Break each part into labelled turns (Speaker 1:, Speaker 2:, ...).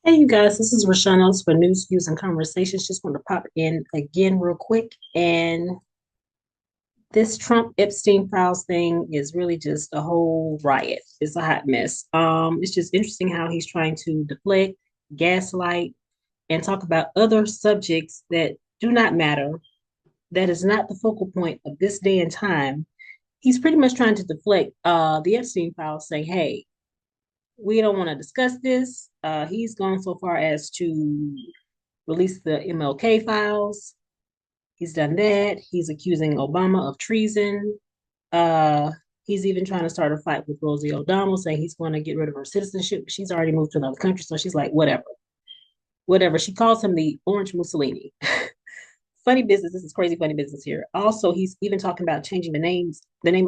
Speaker 1: Hey, you guys, this is Rashanos for News, Views, and Conversations. Just want to pop in again real quick. And this Trump Epstein files thing is really just a whole riot. It's a hot mess. It's just interesting how he's trying to deflect, gaslight, and talk about other subjects that do not matter. That is not the focal point of this day and time. He's pretty much trying to deflect the Epstein files, saying, hey, we don't want to discuss this. He's gone so far as to release the MLK files. He's done that. He's accusing Obama of treason. Uh, he's even trying to start a fight with Rosie O'Donnell, saying he's going to get rid of her citizenship. She's already moved to another country, so she's like, whatever, whatever. She calls him the Orange Mussolini. Funny business. This is crazy funny business here. Also, he's even talking about changing the name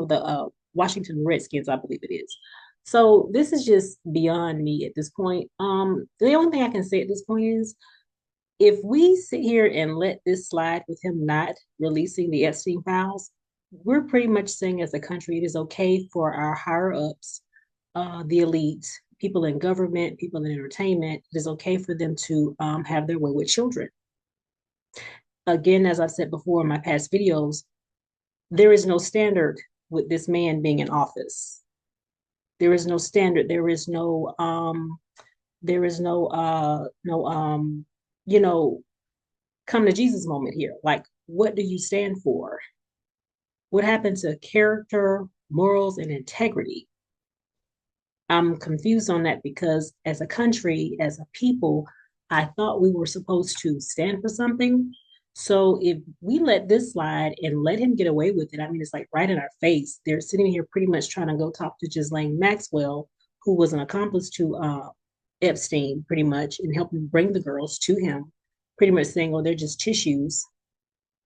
Speaker 1: of the Washington Redskins, I believe it is. So this is just beyond me at this point. The only thing I can say at this point is if we sit here and let this slide with him not releasing the Epstein files, we're pretty much saying as a country it is okay for our higher ups, the elites, people in government, people in entertainment, it is okay for them to have their way with children. Again, as I've said before in my past videos, there is no standard with this man being in office. There is no standard. There is no you know, come to Jesus moment here. Like, what do you stand for? What happened to character, morals, and integrity? I'm confused on that because as a country, as a people, I thought we were supposed to stand for something. So if we let this slide and let him get away with it, I mean, it's like right in our face. They're sitting here pretty much trying to go talk to Ghislaine Maxwell, who was an accomplice to Epstein, pretty much, and helping bring the girls to him, pretty much saying, oh, they're just tissues.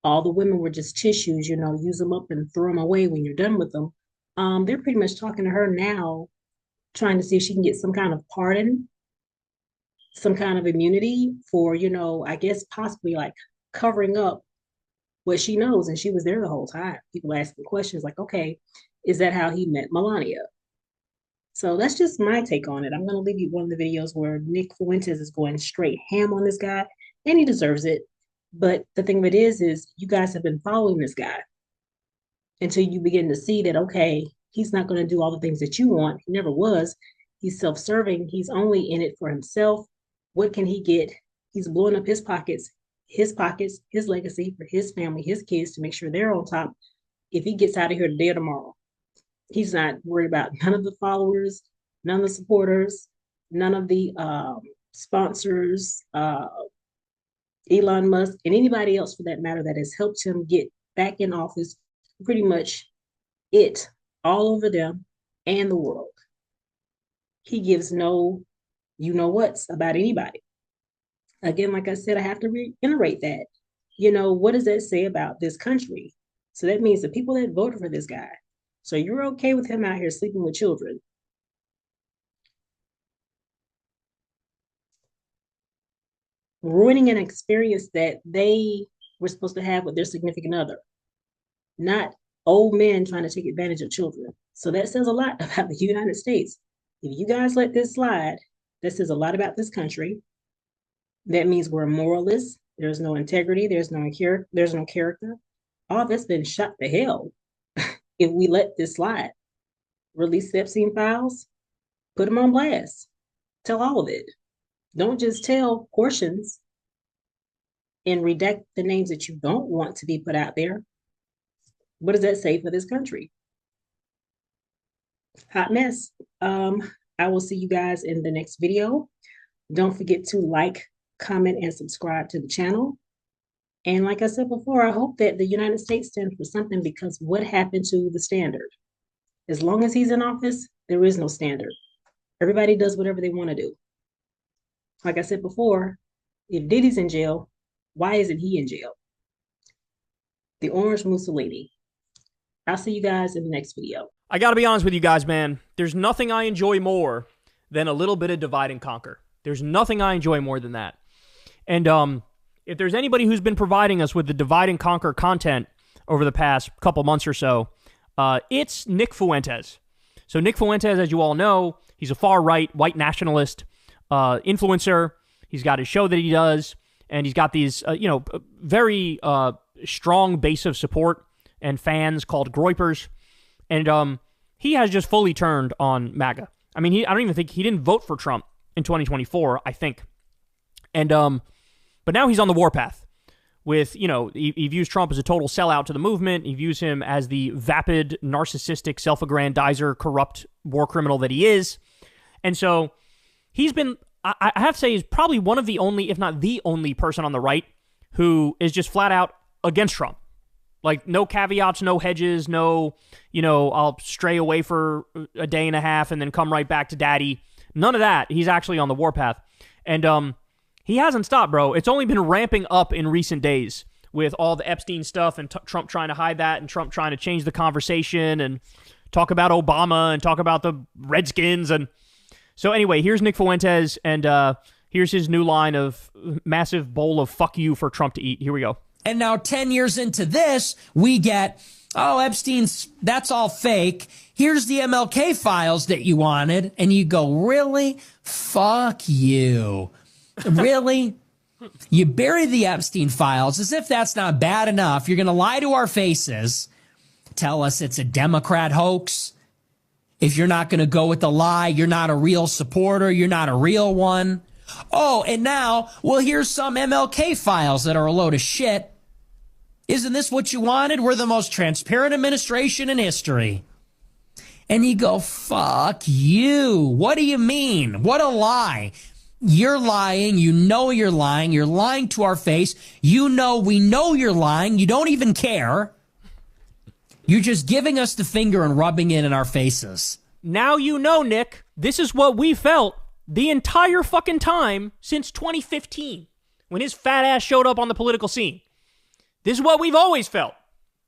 Speaker 1: All the women were just tissues, use them up and throw them away when you're done with them. They're pretty much talking to her now, trying to see if she can get some kind of pardon, some kind of immunity for, I guess possibly like covering up what she knows. And she was there the whole time. People asking questions like, okay, is that how he met Melania? So that's just my take on it. I'm going to leave you one of the videos where Nick Fuentes is going straight ham on this guy, and he deserves it. But the thing of it is you guys have been following this guy until you begin to see that, okay, he's not going to do all the things that you want. He never was. He's self-serving. He's only in it for himself. What can he get? He's blowing up his pockets, his legacy for his family, his kids to make sure they're on top if he gets out of here today or tomorrow. He's not worried about none of the followers, none of the supporters, none of the sponsors, Elon Musk, and anybody else for that matter that has helped him get back in office. Pretty much it all over them and the world. He gives no you know what's about anybody. Again, like I said, I have to reiterate that. What does that say about this country? So that means the people that voted for this guy. So you're okay with him out here sleeping with children, ruining an experience that they were supposed to have with their significant other, not old men trying to take advantage of children. So that says a lot about the United States. If you guys let this slide, that says a lot about this country. That means we're moralists. There's no integrity. There's no character. All that's been shot to hell if we let this slide. Release the Epstein files, put them on blast. Tell all of it. Don't just tell portions and redact the names that you don't want to be put out there. What does that say for this country? Hot mess. I will see you guys in the next video. Don't forget to like, comment, and subscribe to the channel. And like I said before, I hope that the United States stands for something, because what happened to the standard? As long as he's in office, there is no standard. Everybody does whatever they want to do. Like I said before, if Diddy's in jail, why isn't he in jail? The Orange Mussolini. I'll see you guys in the next video.
Speaker 2: I got to be honest with you guys, man. There's nothing I enjoy more than a little bit of divide and conquer. There's nothing I enjoy more than that. And if there's anybody who's been providing us with the divide and conquer content over the past couple months or so, it's Nick Fuentes. So Nick Fuentes, as you all know, he's a far-right, white nationalist influencer. He's got his show that he does, and he's got these, very strong base of support and fans called Groypers. And he has just fully turned on MAGA. I mean, I don't even think he didn't vote for Trump in 2024, I think. And but now he's on the warpath with, he views Trump as a total sellout to the movement. He views him as the vapid, narcissistic, self-aggrandizer, corrupt war criminal that he is. And so he's been, I have to say, he's probably one of the only, if not the only person on the right who is just flat out against Trump. Like, no caveats, no hedges, no, I'll stray away for a day and a half and then come right back to daddy. None of that. He's actually on the warpath. And he hasn't stopped, bro. It's only been ramping up in recent days with all the Epstein stuff and Trump trying to hide that and Trump trying to change the conversation and talk about Obama and talk about the Redskins. And so anyway, here's Nick Fuentes, and here's his new line of massive bowl of fuck you for Trump to eat. Here we go.
Speaker 3: And now 10 years into this, we get, Epstein's, that's all fake. Here's the MLK files that you wanted. And you go, really? Fuck you. Really? You bury the Epstein files as if that's not bad enough. You're going to lie to our faces, tell us it's a Democrat hoax. If you're not going to go with the lie, you're not a real supporter. You're not a real one. Oh, and now, well, here's some MLK files that are a load of shit. Isn't this what you wanted? We're the most transparent administration in history. And you go, fuck you. What do you mean? What a lie. You're lying. You know you're lying. You're lying to our face. We know you're lying. You don't even care. You're just giving us the finger and rubbing it in our faces.
Speaker 2: Now you know, Nick, this is what we felt the entire fucking time since 2015 when his fat ass showed up on the political scene. This is what we've always felt.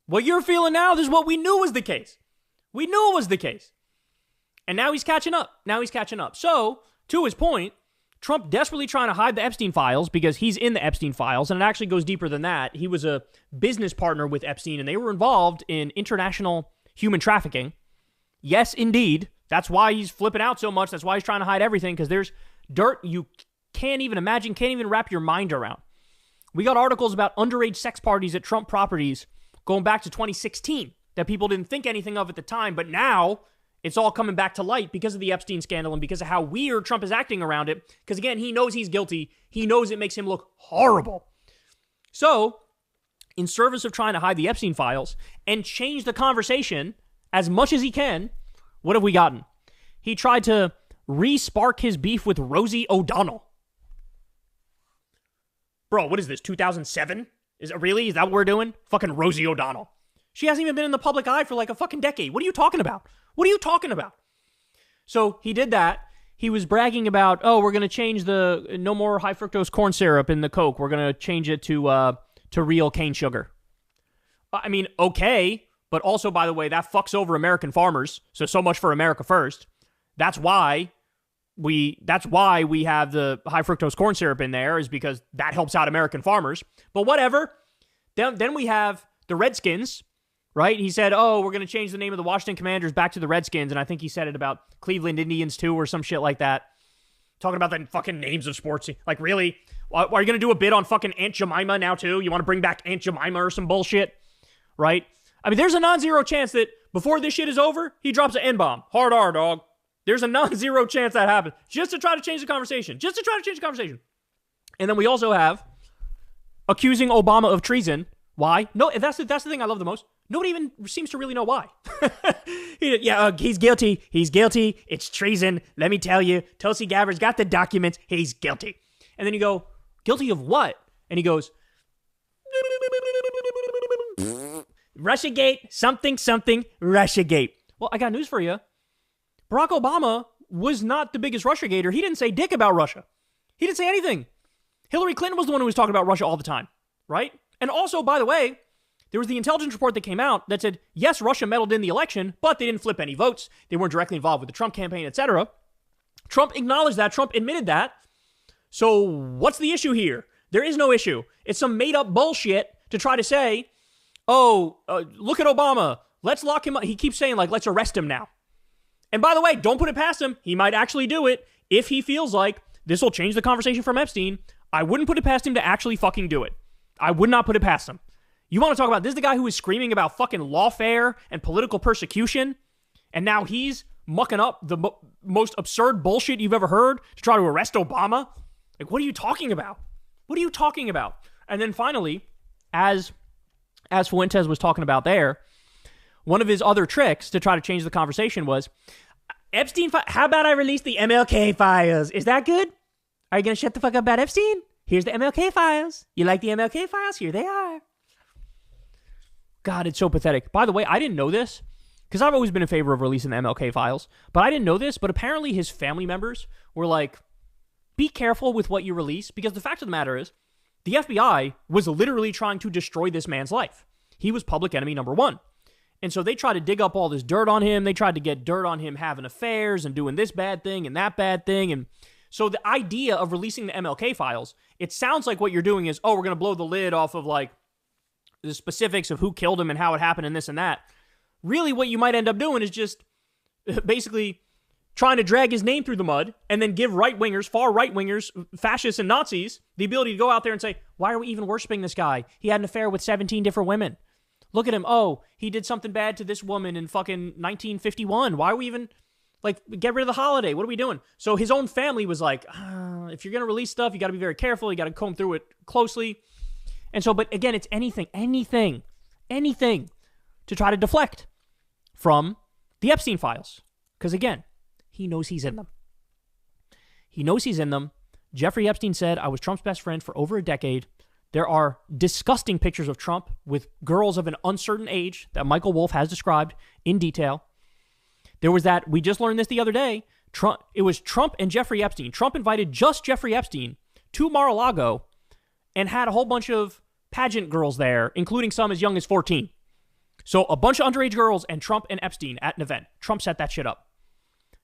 Speaker 2: What you're feeling now, this is what we knew was the case. We knew it was the case. And now he's catching up. So, to his point, Trump desperately trying to hide the Epstein files because he's in the Epstein files, and it actually goes deeper than that. He was a business partner with Epstein, and they were involved in international human trafficking. Yes, indeed. That's why he's flipping out so much. That's why he's trying to hide everything, because there's dirt you can't even imagine, can't even wrap your mind around. We got articles about underage sex parties at Trump properties going back to 2016 that people didn't think anything of at the time, but now it's all coming back to light because of the Epstein scandal and because of how weird Trump is acting around it. Because again, he knows he's guilty. He knows it makes him look horrible. So, in service of trying to hide the Epstein files and change the conversation as much as he can, what have we gotten? He tried to re-spark his beef with Rosie O'Donnell. Bro, what is this, 2007? Is it really? Is that what we're doing? Fucking Rosie O'Donnell. She hasn't even been in the public eye for like a fucking decade. What are you talking about? So he did that. He was bragging about, we're going to change the no more high fructose corn syrup in the Coke. We're going to change it to real cane sugar. I mean, okay, but also, by the way, that fucks over American farmers. So much for America first. That's why we have the high fructose corn syrup in there, is because that helps out American farmers. But whatever. Then we have the Redskins. Right? He said, we're going to change the name of the Washington Commanders back to the Redskins. And I think he said it about Cleveland Indians too, or some shit like that. Talking about the fucking names of sports. Like, really? Are you going to do a bid on fucking Aunt Jemima now too? You want to bring back Aunt Jemima or some bullshit? Right? I mean, there's a non-zero chance that before this shit is over, he drops an N-bomb. Hard R, dog. There's a non-zero chance that happens. Just to try to change the conversation. And then we also have accusing Obama of treason. Why? No, that's the thing I love the most. Nobody even seems to really know why. He's guilty. It's treason. Let me tell you, Tulsi Gabbard's got the documents. He's guilty. And then you go, guilty of what? And he goes, Russiagate, something, Russiagate. Well, I got news for you. Barack Obama was not the biggest Russiagator. He didn't say dick about Russia. He didn't say anything. Hillary Clinton was the one who was talking about Russia all the time, right? And also, by the way, there was the intelligence report that came out that said, yes, Russia meddled in the election, but they didn't flip any votes. They weren't directly involved with the Trump campaign, etc. Trump acknowledged that. Trump admitted that. So what's the issue here? There is no issue. It's some made-up bullshit to try to say, look at Obama. Let's lock him up. He keeps saying, let's arrest him now. And by the way, don't put it past him. He might actually do it if he feels like this will change the conversation from Epstein, I wouldn't put it past him to actually fucking do it. I would not put it past him. You want to talk about, this is the guy who was screaming about fucking lawfare and political persecution, and now he's mucking up the most absurd bullshit you've ever heard to try to arrest Obama? Like, what are you talking about? What are you talking about? And then finally, as Fuentes was talking about there, one of his other tricks to try to change the conversation was, Epstein, how about I release the MLK files? Is that good? Are you going to shut the fuck up about Epstein? Here's the MLK files. You like the MLK files? Here they are. God, it's so pathetic. By the way, I didn't know this, because I've always been in favor of releasing the MLK files, but I didn't know this, but apparently his family members were like, be careful with what you release, because the fact of the matter is, the FBI was literally trying to destroy this man's life. He was public enemy number one. And so they tried to dig up all this dirt on him. They tried to get dirt on him having affairs and doing this bad thing and that bad thing. And so the idea of releasing the MLK files, it sounds like what you're doing is, oh, we're going to blow the lid off of like the specifics of who killed him and how it happened and this and that. Really, what you might end up doing is just basically trying to drag his name through the mud and then give right-wingers, far right-wingers, fascists and Nazis the ability to go out there and say, why are we even worshiping this guy? He had an affair with 17 different women. Look at him. Oh, he did something bad to this woman in fucking 1951. Why are we even, like, get rid of the holiday? What are we doing? So his own family was like, if you're going to release stuff, you got to be very careful. You got to comb through it closely. And so, but again, it's anything to try to deflect from the Epstein files. Because again, he knows he's in them. He knows he's in them. Jeffrey Epstein said, I was Trump's best friend for over a decade. There are disgusting pictures of Trump with girls of an uncertain age that Michael Wolff has described in detail. There was that, we just learned this the other day, it was Trump and Jeffrey Epstein. Trump invited just Jeffrey Epstein to Mar-a-Lago and had a whole bunch of pageant girls there, including some as young as 14. So a bunch of underage girls and Trump and Epstein at an event. Trump set that shit up.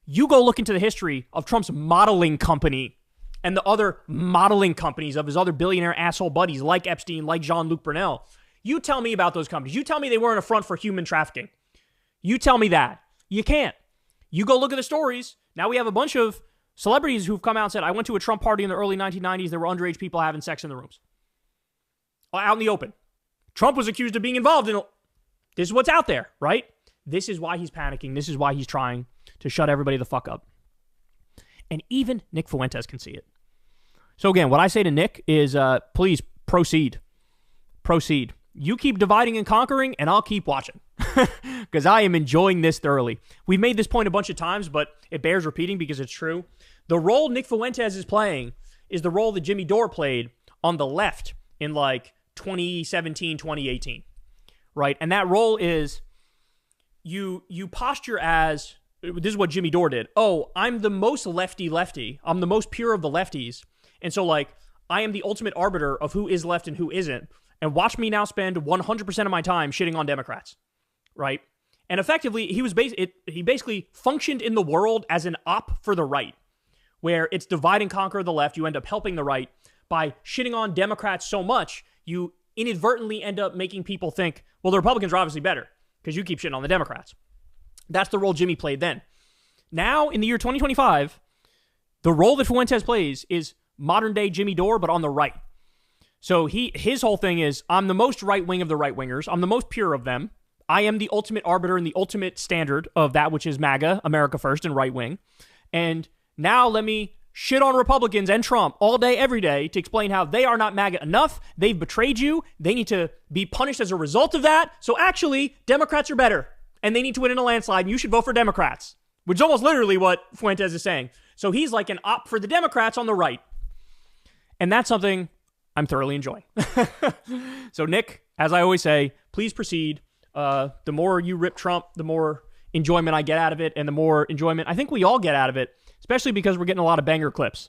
Speaker 2: You go look into the history of Trump's modeling company and the other modeling companies of his other billionaire asshole buddies like Epstein, like Jean-Luc Brunel. You tell me about those companies. You tell me they weren't a front for human trafficking. You tell me that. You can't. You go look at the stories. Now we have a bunch of celebrities who've come out and said, I went to a Trump party in the early 1990s. There were underage people having sex in the rooms. Out in the open. Trump was accused of being involved in... This is what's out there, right? This is why he's panicking. This is why he's trying to shut everybody the fuck up. And even Nick Fuentes can see it. So again, what I say to Nick is, please proceed. Proceed. You keep dividing and conquering, and I'll keep watching. Because I am enjoying this thoroughly. We've made this point a bunch of times, but it bears repeating because it's true. The role Nick Fuentes is playing is the role that Jimmy Dore played on the left in like 2017, 2018. Right? And that role is you posture as... This is what Jimmy Dore did. Oh, I'm the most lefty. I'm the most pure of the lefties. And so, like, I am the ultimate arbiter of who is left and who isn't. And watch me now spend 100% of my time shitting on Democrats. Right? And effectively, he basically functioned in the world as an op for the right, where it's divide and conquer the left. You end up helping the right by shitting on Democrats so much, you inadvertently end up making people think, well, the Republicans are obviously better because you keep shitting on the Democrats. That's the role Jimmy played then. Now, in the year 2025, the role that Fuentes plays is modern-day Jimmy Dore, but on the right. So his whole thing is, I'm the most right-wing of the right-wingers. I'm the most pure of them. I am the ultimate arbiter and the ultimate standard of that which is MAGA, America First, and right-wing. And now let me shit on Republicans and Trump all day, every day to explain how they are not MAGA enough. They've betrayed you. They need to be punished as a result of that. So actually, Democrats are better. And they need to win in a landslide, and you should vote for Democrats. Which is almost literally what Fuentes is saying. So he's like an op for the Democrats on the right. And that's something I'm thoroughly enjoying. So Nick, as I always say, please proceed. The more you rip Trump, the more enjoyment I get out of it, and the more enjoyment I think we all get out of it, especially because we're getting a lot of banger clips.